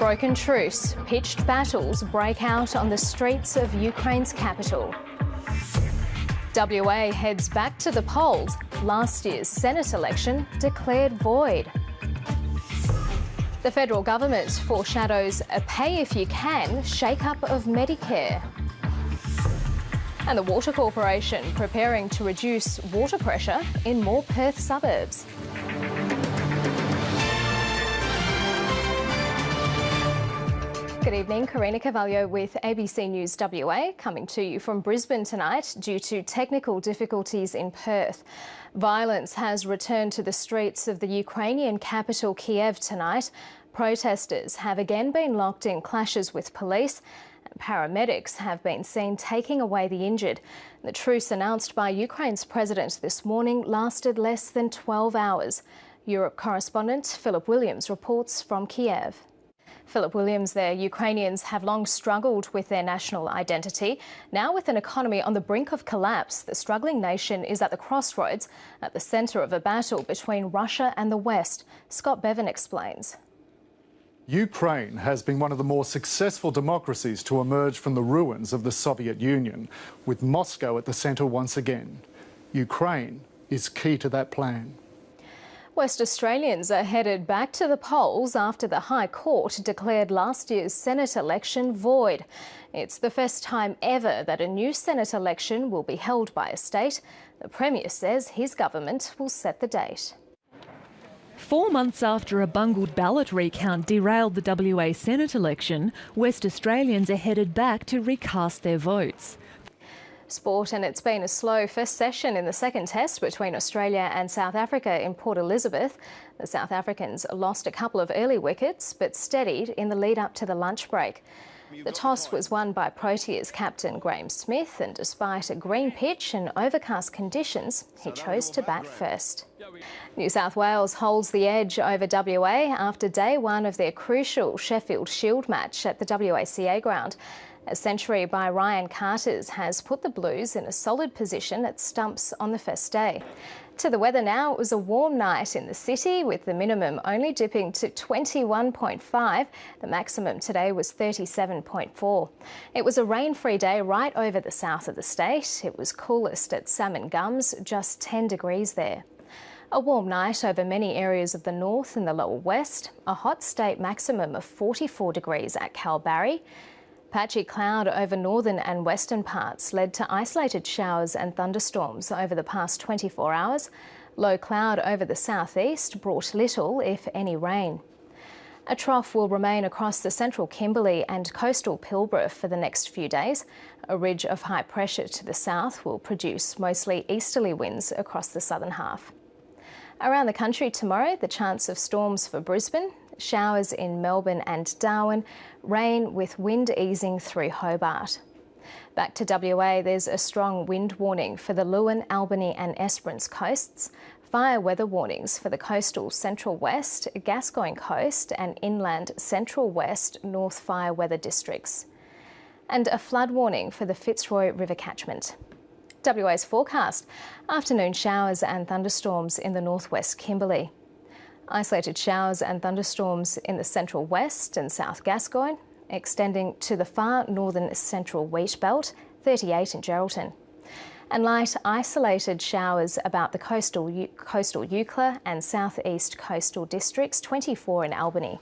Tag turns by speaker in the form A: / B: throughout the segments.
A: Broken truce, pitched battles break out on the streets of Ukraine's capital. WA heads back to the polls. Last year's Senate election declared void. The federal government foreshadows a pay-if-you-can shake-up of Medicare. And the Water Corporation preparing to reduce water pressure in more Perth suburbs. Good evening, Karina Carvalho with ABC News WA, coming to you from Brisbane tonight due to technical difficulties in Perth. Violence has returned to the streets of the Ukrainian capital Kiev tonight. Protesters have again been locked in clashes with police. Paramedics have been seen taking away the injured. The truce announced by Ukraine's president this morning lasted less than 12 hours. Europe correspondent Philip Williams reports from Kiev. Philip Williams there. Ukrainians have long struggled with their national identity. Now, with an economy on the brink of collapse, the struggling nation is at the crossroads, at the centre of a battle between Russia and the West. Scott Bevan explains.
B: Ukraine has been one of the more successful democracies to emerge from the ruins of the Soviet Union, with Moscow at the centre once again. Ukraine is key to that plan.
A: West Australians are headed back to the polls after the High Court declared last year's Senate election void. It's the first time ever that a new Senate election will be held by a state. The Premier says his government will set the date.
C: 4 months after a bungled ballot recount derailed the WA Senate election, West Australians are headed back to recast their votes.
A: Sport, and it's been a slow first session in the second test between Australia and South Africa in Port Elizabeth. The South Africans lost a couple of early wickets but steadied in the lead up to the lunch break. The toss was won by Proteas captain Graham Smith, and despite a green pitch and overcast conditions, he chose to bat first. New South Wales holds the edge over WA after day one of their crucial Sheffield Shield match at the WACA ground. A century by Ryan Carters has put the Blues in a solid position at stumps on the first day. To the weather now, it was a warm night in the city, with the minimum only dipping to 21.5. The maximum today was 37.4. It was a rain-free day right over the south of the state. It was coolest at Salmon Gums, just 10 degrees there. A warm night over many areas of the north and the lower west. A hot state maximum of 44 degrees at Kalbarri. Patchy cloud over northern and western parts led to isolated showers and thunderstorms over the past 24 hours. Low cloud over the southeast brought little, if any, rain. A trough will remain across the central Kimberley and coastal Pilbara for the next few days. A ridge of high pressure to the south will produce mostly easterly winds across the southern half. Around the country tomorrow, the chance of storms for Brisbane, showers in Melbourne and Darwin, rain with wind easing through Hobart. Back to WA, there's a strong wind warning for the Lewin, Albany and Esperance coasts, fire weather warnings for the coastal Central West, Gascoyne Coast and inland Central West North fire weather districts, and a flood warning for the Fitzroy River catchment. WA's forecast: afternoon showers and thunderstorms in the northwest Kimberley. Isolated showers and thunderstorms in the central west and south Gascoyne, extending to the far northern central wheat belt, 38 in Geraldton. And light isolated showers about the coastal Eucla and southeast coastal districts, 24 in Albany.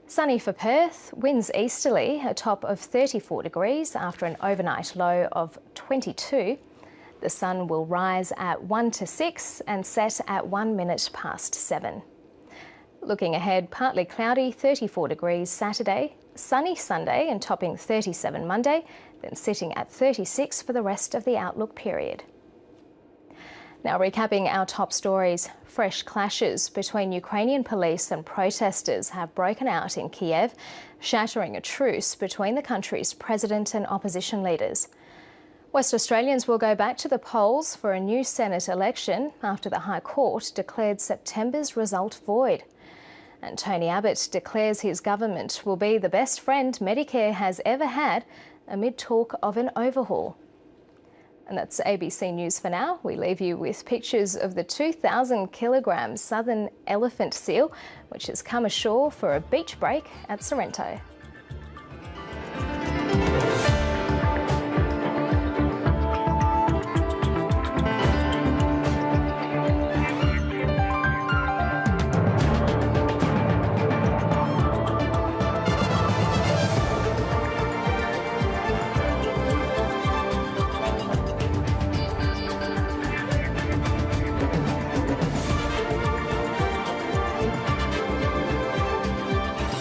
A: Sunny for Perth, winds easterly, a top of 34 degrees after an overnight low of 22. The sun will rise at 1 to 6 and set at 1 minute past 7. Looking ahead, partly cloudy, 34 degrees Saturday, sunny Sunday and topping 37 Monday, then sitting at 36 for the rest of the outlook period. Now, recapping our top stories, fresh clashes between Ukrainian police and protesters have broken out in Kiev, shattering a truce between the country's president and opposition leaders. West Australians will go back to the polls for a new Senate election after the High Court declared September's result void. And Tony Abbott declares his government will be the best friend Medicare has ever had amid talk of an overhaul. And that's ABC News for now. We leave you with pictures of the 2,000-kilogram southern elephant seal, which has come ashore for a beach break at Sorrento.